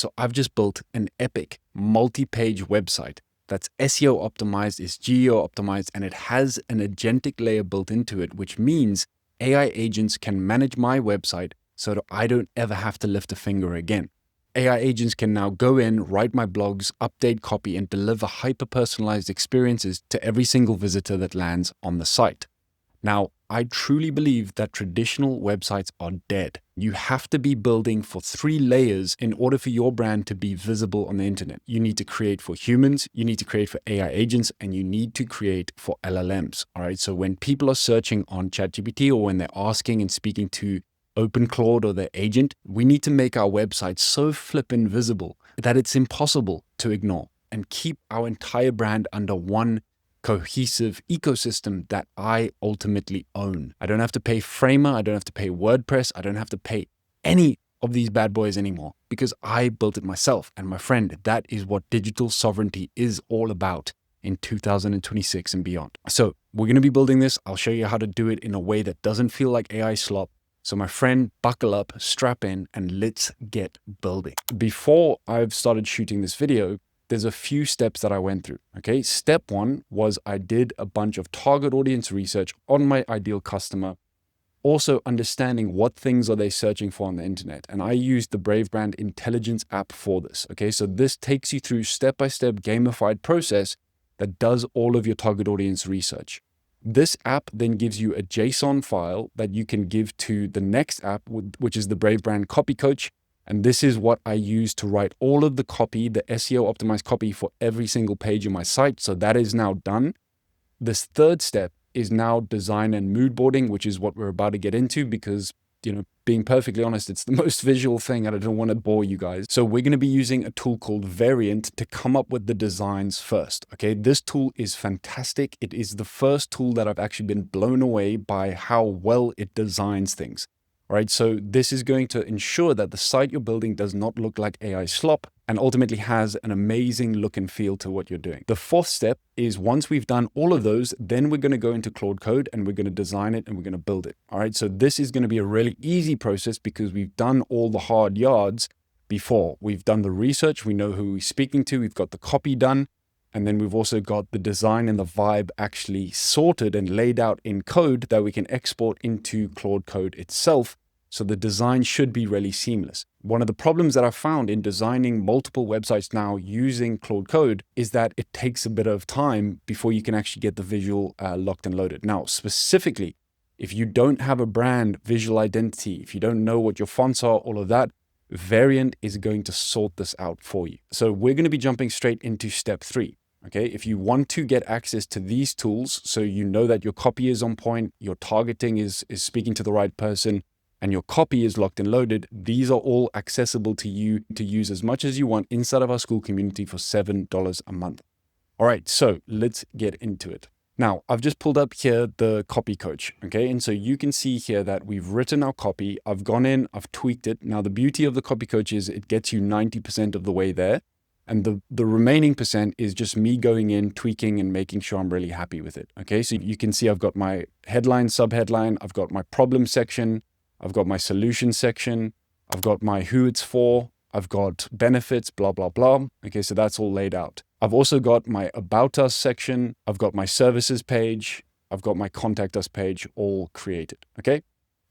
So I've just built an epic multi-page website that's SEO optimized, is geo optimized, and it has an agentic layer built into it, which means AI agents can manage my website so that I don't ever have to lift a finger again. AI agents can now go in, write my blogs, update copy, and deliver hyper-personalized experiences to every single visitor that lands on the site. Now, I truly believe that traditional websites are dead. You have to be building for 3 layers in order for your brand to be visible on the internet. You need to create for humans, you need to create for AI agents, and you need to create for LLMs. All right. So when people are searching on ChatGPT or when they're asking and speaking to Claude or their agent, we need to make our website so flippin' visible that it's impossible to ignore and keep our entire brand under one cohesive ecosystem that I ultimately own. I don't have to pay Framer, I don't have to pay WordPress, I don't have to pay any of these bad boys anymore because I built it myself. And my friend, that is what digital sovereignty is all about in 2026 and beyond. So we're going to be building this. I'll show you how to do it in a way that doesn't feel like AI slop. So my friend, buckle up, strap in, and let's get building. Before I've started shooting this video, there's a few steps that I went through, okay? Step 1 was I did a bunch of target audience research on my ideal customer, also understanding what things are they searching for on the internet. And I used the BraveBrand Intelligence App for this, okay? So this takes you through step-by-step gamified process that does all of your target audience research. This app then gives you a JSON file that you can give to the next app, which is the BraveBrand Copy Coach. And this is what I use to write all of the copy, the SEO optimized copy for every single page of my site. So that is now done. This third step is now design and mood boarding, which is what we're about to get into because, being perfectly honest, it's the most visual thing and I don't want to bore you guys. So we're going to be using a tool called Variant to come up with the designs first. Okay, this tool is fantastic. It is the first tool that I've actually been blown away by how well it designs things. All right, so this is going to ensure that the site you're building does not look like AI slop and ultimately has an amazing look and feel to what you're doing. The fourth step is once we've done all of those, then we're going to go into Claude Code and we're going to design it and we're going to build it. All right, so this is going to be a really easy process because we've done all the hard yards before. We've done the research, we know who we're speaking to, we've got the copy done, and then we've also got the design and the vibe actually sorted and laid out in code that we can export into Claude Code itself. So the design should be really seamless. One of the problems that I found in designing multiple websites now using Claude Code is that it takes a bit of time before you can actually get the visual locked and loaded. Now, specifically, if you don't have a brand visual identity, if you don't know what your fonts are, all of that, Variant is going to sort this out for you. So we're going to be jumping straight into step 3. Okay, if you want to get access to these tools, so you know that your copy is on point, your targeting is speaking to the right person, and your copy is locked and loaded, these are all accessible to you to use as much as you want inside of our school community for $7 a month. All right, so let's get into it. Now, I've just pulled up here the copy coach, okay? And so you can see here that we've written our copy. I've gone in, I've tweaked it. Now, the beauty of the copy coach is it gets you 90% of the way there. And the remaining percent is just me going in, tweaking, and making sure I'm really happy with it, okay? So you can see I've got my headline, subheadline, I've got my problem section, I've got my solution section, I've got my who it's for, I've got benefits, blah, blah, blah. Okay, so that's all laid out. I've also got my about us section, I've got my services page, I've got my contact us page all created, okay?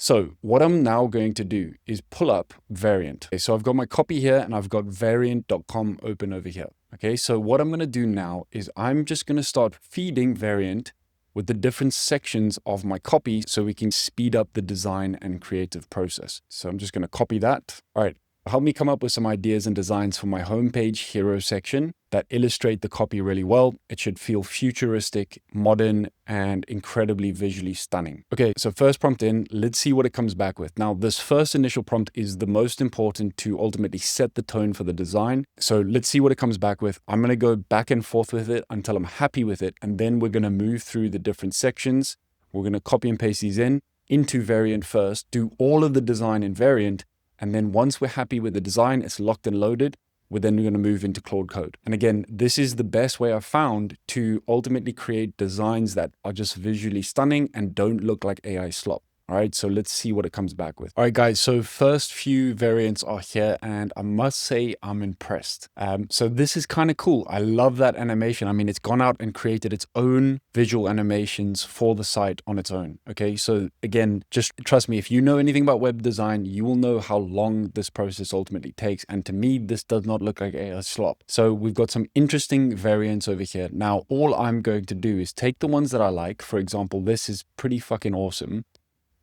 So what I'm now going to do is pull up Variant. Okay, so I've got my copy here and I've got variant.com open over here. Okay, so what I'm gonna do now is I'm just gonna start feeding Variant with the different sections of my copy so we can speed up the design and creative process. So I'm just going to copy that. All right, help me come up with some ideas and designs for my homepage hero section that illustrate the copy really well. It should feel futuristic, modern, and incredibly visually stunning. Okay, so first prompt in, let's see what it comes back with. Now, this first initial prompt is the most important to ultimately set the tone for the design. So let's see what it comes back with. I'm going to go back and forth with it until I'm happy with it. And then we're going to move through the different sections. We're going to copy and paste these into Variant first, do all of the design in Variant. And then once we're happy with the design, it's locked and loaded, we're then going to move into Claude Code. And again, this is the best way I've found to ultimately create designs that are just visually stunning and don't look like AI slop. All right, so let's see what it comes back with. All right, guys, so first few variants are here, and I must say I'm impressed. So this is kind of cool. I love that animation. I mean, it's gone out and created its own visual animations for the site on its own. Okay, so again, just trust me, if you know anything about web design, you will know how long this process ultimately takes. And to me, this does not look like a slop. So we've got some interesting variants over here. Now, all I'm going to do is take the ones that I like. For example, this is pretty fucking awesome.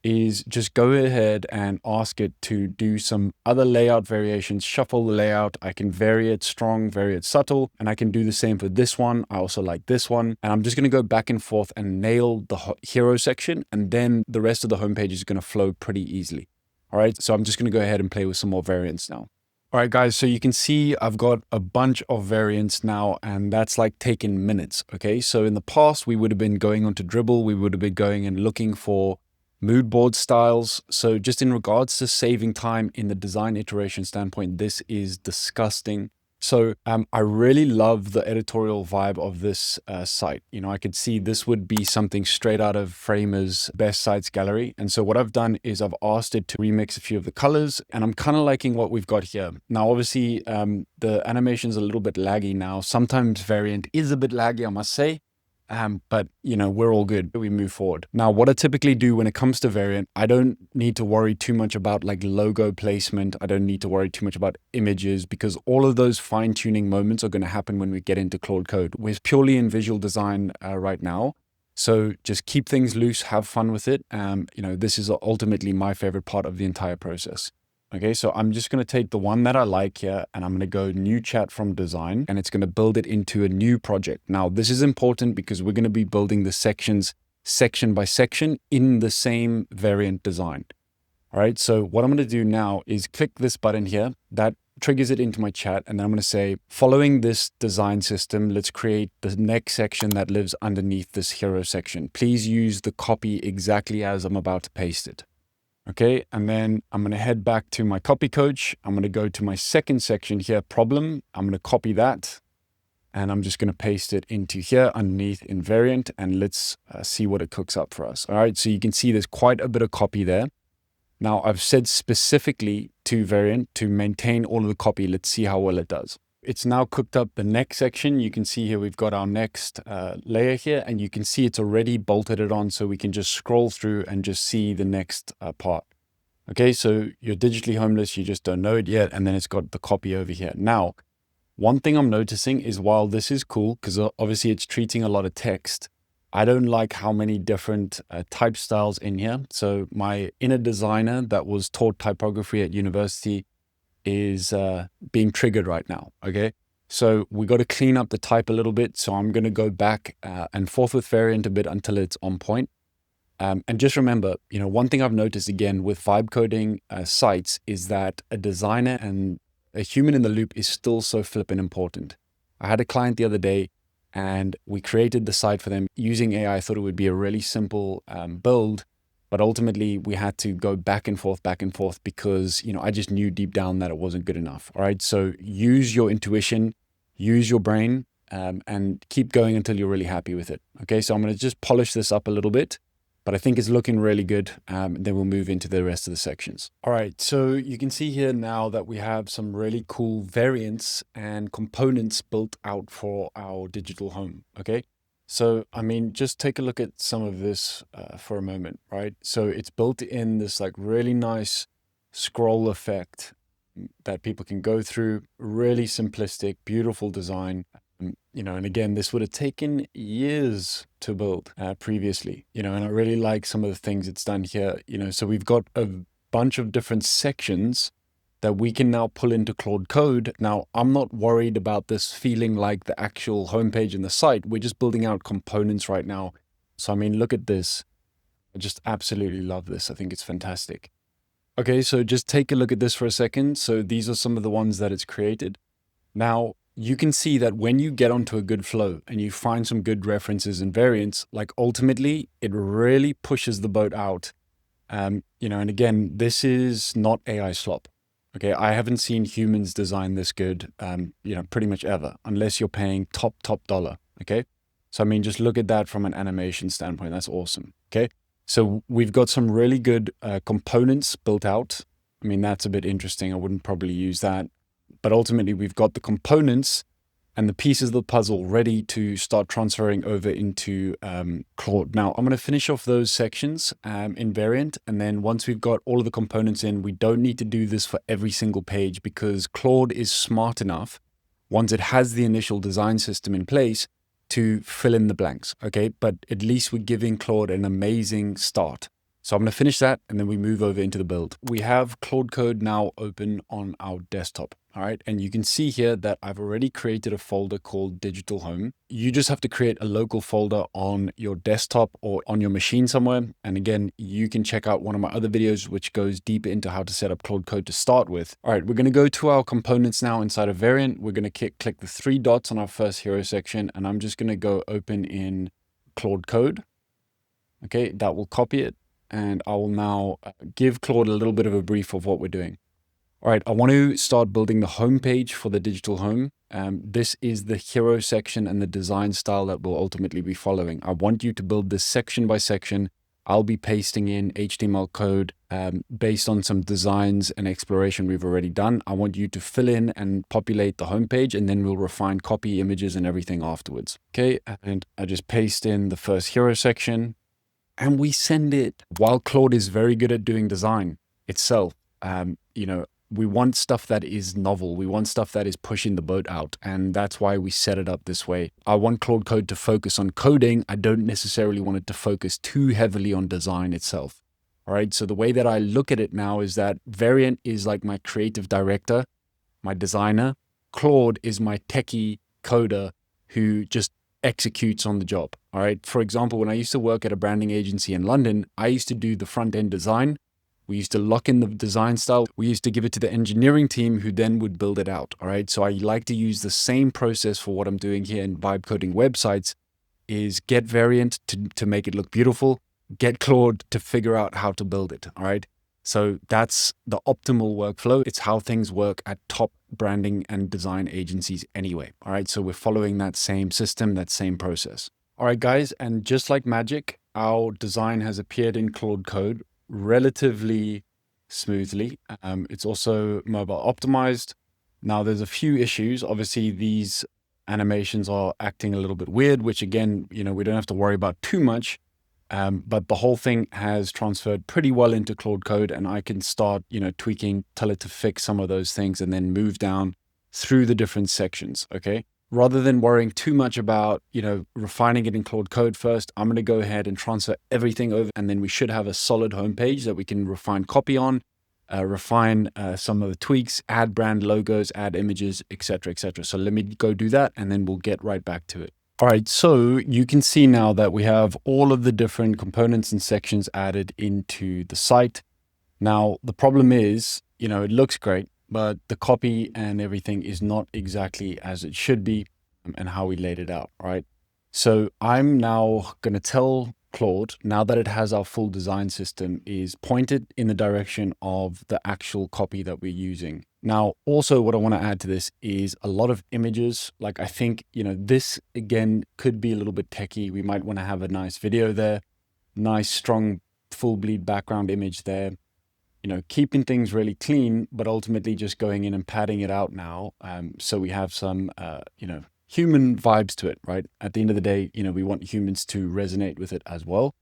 Is just go ahead and ask it to do some other layout variations, shuffle the layout. I can vary it strong, vary it subtle, and I can do the same for this one. I also like this one. And I'm just going to go back and forth and nail the hero section, and then the rest of the homepage is going to flow pretty easily. All right, so I'm just going to go ahead and play with some more variants now. All right, guys, so you can see I've got a bunch of variants now, and that's like taking minutes, okay? So in the past, we would have been going onto Dribbble, we would have been going and looking for mood board styles. So just in regards to saving time in the design iteration standpoint, this is disgusting. So I really love the editorial vibe of this site. You know, I could see this would be something straight out of Framer's best sites gallery. And so what I've done is I've asked it to remix a few of the colors, and I'm kind of liking what we've got here. Now, obviously, the animation's a little bit laggy now. Sometimes variant is a bit laggy, I must say. But, you know, we're all good. We move forward. Now, what I typically do when it comes to variant, I don't need to worry too much about like logo placement. I don't need to worry too much about images, because all of those fine-tuning moments are going to happen when we get into Claude Code. We're purely in visual design right now. So just keep things loose, have fun with it. You know, this is ultimately my favorite part of the entire process. Okay, so I'm just going to take the one that I like here, and I'm going to go new chat from design, and it's going to build it into a new project. Now, this is important because we're going to be building the sections section by section in the same variant design. All right, so what I'm going to do now is click this button here. That triggers it into my chat, and then I'm going to say, following this design system, let's create the next section that lives underneath this hero section. Please use the copy exactly as I'm about to paste it. Okay, and then I'm going to head back to my copy coach. I'm going to go to my second section here, problem. I'm going to copy that, and I'm just going to paste it into here underneath in variant, and let's see what it cooks up for us. All right, so you can see there's quite a bit of copy there. Now, I've said specifically to variant to maintain all of the copy. Let's see how well it does. It's now cooked up the next section. You can see here we've got our next layer here, and you can see it's already bolted it on, so we can just scroll through and just see the next part. Okay, so you're digitally homeless, you just don't know it yet, and then it's got the copy over here. Now, one thing I'm noticing is while this is cool, because obviously it's treating a lot of text, I don't like how many different type styles in here. So my inner designer that was taught typography at university is being triggered right now, okay? So we got to clean up the type a little bit. So I'm going to go back and forth with variant a bit until it's on point. And just remember, you know, one thing I've noticed again with vibe coding sites is that a designer and a human in the loop is still so flippin' important. I had a client the other day, and we created the site for them using AI. I thought it would be a really simple build. But ultimately, we had to go back and forth because, you know, I just knew deep down that it wasn't good enough. All right. So use your intuition, use your brain, and keep going until you're really happy with it. Okay. So I'm going to just polish this up a little bit, but I think it's looking really good. Then we'll move into the rest of the sections. All right. So you can see here now that we have some really cool variants and components built out for our digital home. Okay. So, I mean, just take a look at some of this for a moment, right? So it's built in this like really nice scroll effect that people can go through, really simplistic, beautiful design. You know, and again, this would have taken years to build previously, you know, and I really like some of the things it's done here, you know, so we've got a bunch of different sections that we can now pull into Claude Code. Now, I'm not worried about this feeling like the actual homepage in the site. We're just building out components right now. So, I mean, look at this. I just absolutely love this. I think it's fantastic. Okay, so just take a look at this for a second. So these are some of the ones that it's created. Now, you can see that when you get onto a good flow and you find some good references and variants, like ultimately, it really pushes the boat out. You know, and again, this is not AI slop. Okay, I haven't seen humans design this good, you know, pretty much ever, unless you're paying top dollar. Okay, so I mean, just look at that from an animation standpoint. That's awesome. Okay, So we've got some really good components built out. I mean, that's a bit interesting. I wouldn't probably use that. But ultimately, we've got the components and the pieces of the puzzle ready to start transferring over into Claude. Now, I'm going to finish off those sections in Variant. And then once we've got all of the components in, we don't need to do this for every single page because Claude is smart enough, once it has the initial design system in place, to fill in the blanks, okay? But at least we're giving Claude an amazing start. So I'm going to finish that and then we move over into the build. We have Claude Code now open on our desktop, all right? And you can see here that I've already created a folder called Digital Home. You just have to create a local folder on your desktop or on your machine somewhere. And again, you can check out one of my other videos, which goes deeper into how to set up Claude Code to start with. All right, we're going to go to our components now inside of Variant. We're going to click the three dots on our first hero section, and I'm just going to go open in Claude Code. Okay, that will copy it. And I will now give Claude a little bit of a brief of what we're doing. All right, I want to start building the home page for the digital home. This is the hero section and the design style that we'll ultimately be following. I want you to build this section by section. I'll be pasting in HTML code based on some designs and exploration we've already done. I want you to fill in and populate the home page, and then we'll refine copy, images, and everything afterwards. Okay, and I just paste in the first hero section. And we send it. While Claude is very good at doing design itself, we want stuff that is novel. We want stuff that is pushing the boat out. And that's why we set it up this way. I want Claude Code to focus on coding. I don't necessarily want it to focus too heavily on design itself. All right. So the way that I look at it now is that Variant is like my creative director, my designer. Claude is my techie coder who just executes on the job. All right. For example, when I used to work at a branding agency in London, I used to do the front end design. We used to lock in the design style. We used to give it to the engineering team who then would build it out. All right. So I like to use the same process for what I'm doing here in vibe coding websites is get Variant to make it look beautiful, get Claude to figure out how to build it. All right. So that's the optimal workflow. It's how things work at top branding and design agencies anyway. All right. So we're following that same system, that same process. All right, guys. And just like magic, our design has appeared in Claude Code relatively smoothly. It's also mobile optimized. Now there's a few issues. Obviously, these animations are acting a little bit weird, which again, we don't have to worry about too much. But the whole thing has transferred pretty well into Claude Code, and I can start, tweaking, tell it to fix some of those things, and then move down through the different sections, okay? Rather than worrying too much about, refining it in Claude Code first, I'm going to go ahead and transfer everything over, and then we should have a solid homepage that we can refine copy on, refine some of the tweaks, add brand logos, add images, etc., etc. So let me go do that, and then we'll get right back to it. All right, so you can see now that we have all of the different components and sections added into the site. Now, the problem is, it looks great, but the copy and everything is not exactly as it should be and how we laid it out, right? So I'm now going to tell Claude, now that it has our full design system, is pointed in the direction of the actual copy that we're using. Now, also what I want to add to this is a lot of images. Like I think, this again could be a little bit techie. We might want to have a nice video there, nice, strong, full bleed background image there, keeping things really clean, but ultimately just going in and padding it out now. So we have some, human vibes to it, right? At the end of the day, we want humans to resonate with it as well.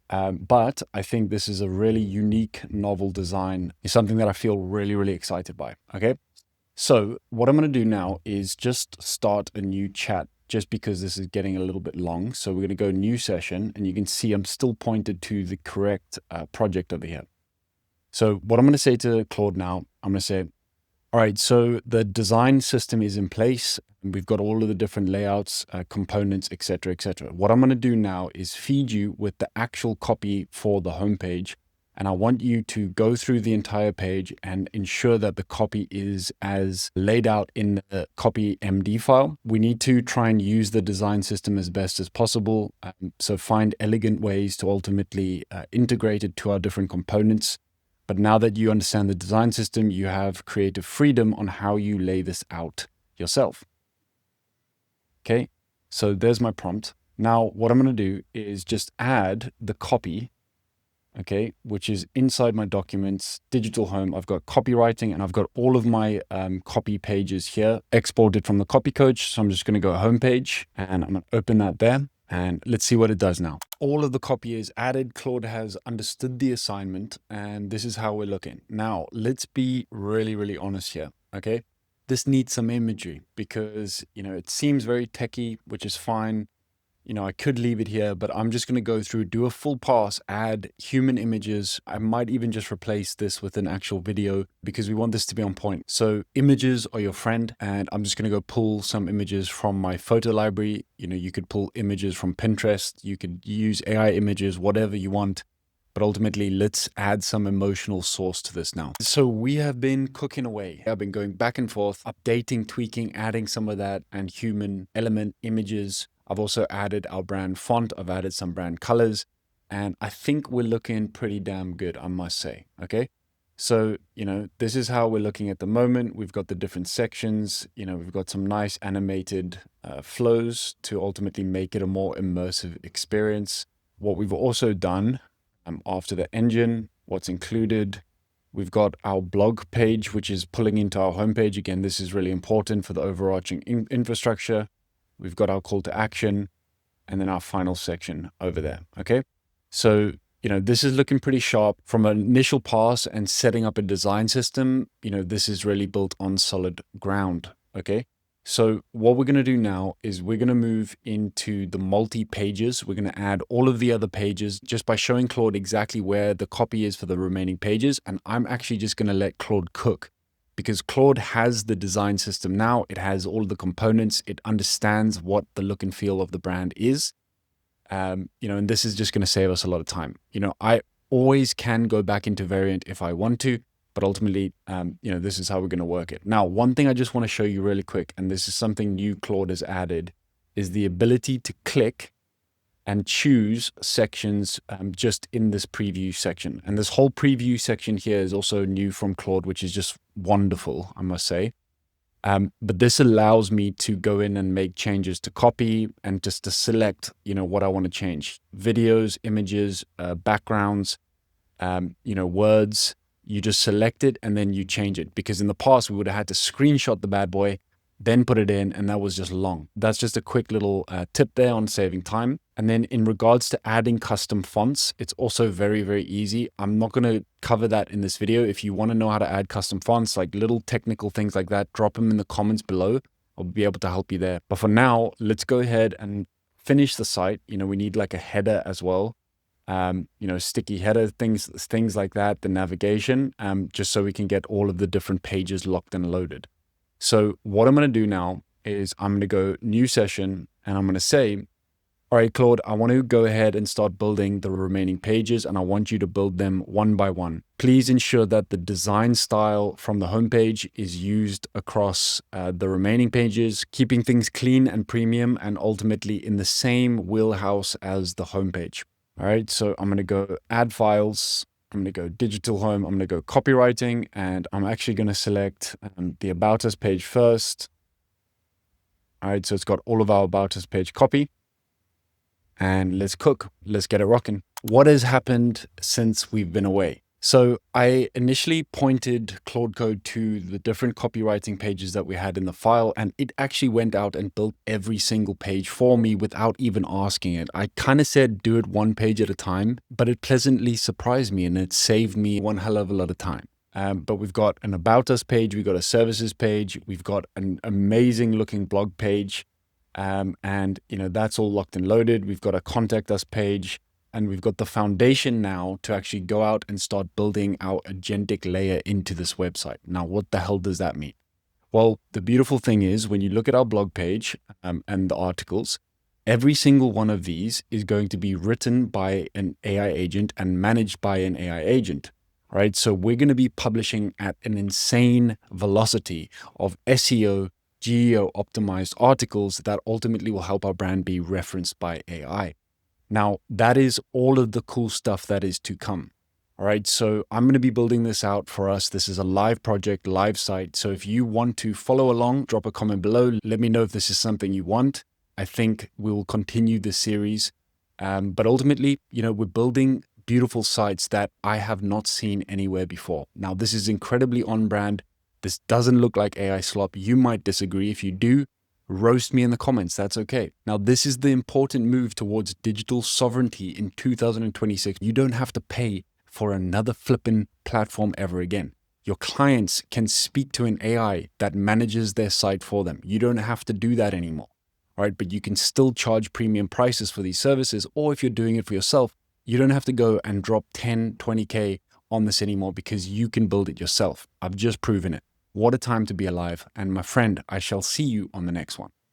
But I think this is a really unique, novel design. It's something that I feel really, really excited by, okay? So what I'm going to do now is just start a new chat, just because this is getting a little bit long. So we're going to go new session, and you can see I'm still pointed to the correct project over here. So what I'm going to say to Claude now, I'm going to say, all right, so the design system is in place. We've got all of the different layouts, components, et cetera, et cetera. What I'm going to do now is feed you with the actual copy for the homepage. And I want you to go through the entire page and ensure that the copy is as laid out in the copy MD file. We need to try and use the design system as best as possible. So find elegant ways to ultimately integrate it to our different components. But now that you understand the design system, you have creative freedom on how you lay this out yourself. Okay, so there's my prompt. Now, what I'm going to do is just add the copy okay, which is inside my documents, digital home. I've got copywriting and I've got all of my copy pages here exported from the copy coach. So I'm just going to go homepage and I'm going to open that there. And let's see what it does now. All of the copy is added. Claude has understood the assignment and this is how we're looking. Now, let's be really, really honest here, okay? This needs some imagery because, it seems very techy, which is fine. I could leave it here, but I'm just going to go through, do a full pass, add human images. I might even just replace this with an actual video because we want this to be on point. So images are your friend, and I'm just going to go pull some images from my photo library. You could pull images from Pinterest. You could use AI images, whatever you want. But ultimately, let's add some emotional source to this now. So we have been cooking away. I've been going back and forth, updating, tweaking, adding some of that and human element images. I've also added our brand font. I've added some brand colors. And I think we're looking pretty damn good, I must say. Okay. So, this is how we're looking at the moment. We've got the different sections. We've got some nice animated flows to ultimately make it a more immersive experience. What we've also done after the engine, what's included, we've got our blog page, which is pulling into our homepage. Again, this is really important for the overarching infrastructure. We've got our call to action and then our final section over there. Okay. So, this is looking pretty sharp from an initial pass and setting up a design system. This is really built on solid ground. Okay. So what we're going to do now is we're going to move into the multi-pages. We're going to add all of the other pages just by showing Claude exactly where the copy is for the remaining pages. And I'm actually just going to let Claude cook because Claude has the design system now. It has all of the components. It understands what the look and feel of the brand is. And this is just going to save us a lot of time. I always can go back into variant if I want to. But ultimately, this is how we're going to work it. Now, one thing I just want to show you really quick, and this is something new Claude has added, is the ability to click and choose sections just in this preview section. And this whole preview section here is also new from Claude, which is just wonderful, I must say. But this allows me to go in and make changes to copy and just to select, what I want to change. Videos, images, backgrounds, words. You just select it and then you change it, because in the past we would have had to screenshot the bad boy, then put it in, and that was just long. That's just a quick little tip there on saving time. And then in regards to adding custom fonts, it's also very, very easy. I'm not going to cover that in this video. If you want to know how to add custom fonts, like little technical things like that, drop them in the comments below. I'll be able to help you there. But for now, let's go ahead and finish the site. We need like a header as well. Sticky header, things like that, the navigation, just so we can get all of the different pages locked and loaded. So what I'm going to do now is I'm going to go new session and I'm going to say, all right, Claude, I want to go ahead and start building the remaining pages and I want you to build them one by one. Please ensure that the design style from the homepage is used across the remaining pages, keeping things clean and premium and ultimately in the same wheelhouse as the homepage. All right, so I'm going to go add files. I'm going to go digital home. I'm going to go copywriting, and I'm actually going to select the About Us page first. All right, so it's got all of our About Us page copy. And let's cook. Let's get it rocking. What has happened since we've been away? So I initially pointed Claude Code to the different copywriting pages that we had in the file, and it actually went out and built every single page for me without even asking it. I kind of said, do it one page at a time, but it pleasantly surprised me and it saved me one hell of a lot of time. But we've got an About Us page, we've got a services page, we've got an amazing looking blog page, and that's all locked and loaded. We've got a Contact Us page. And we've got the foundation now to actually go out and start building our agentic layer into this website. Now, what the hell does that mean? Well, the beautiful thing is when you look at our blog page and the articles, every single one of these is going to be written by an AI agent and managed by an AI agent, right? So we're going to be publishing at an insane velocity of SEO, GEO optimized articles that ultimately will help our brand be referenced by AI. Now, that is all of the cool stuff that is to come. All right, so I'm going to be building this out for us. This is a live project, live site. So if you want to follow along, drop a comment below. Let me know if this is something you want. I think we will continue this series. But ultimately, we're building beautiful sites that I have not seen anywhere before. Now, this is incredibly on brand. This doesn't look like AI slop. You might disagree. If you do, roast me in the comments. That's okay. Now, this is the important move towards digital sovereignty in 2026. You don't have to pay for another flippin' platform ever again. Your clients can speak to an AI that manages their site for them. You don't have to do that anymore, right? But you can still charge premium prices for these services. Or if you're doing it for yourself, you don't have to go and drop 10, 20K on this anymore because you can build it yourself. I've just proven it. What a time to be alive. And my friend, I shall see you on the next one.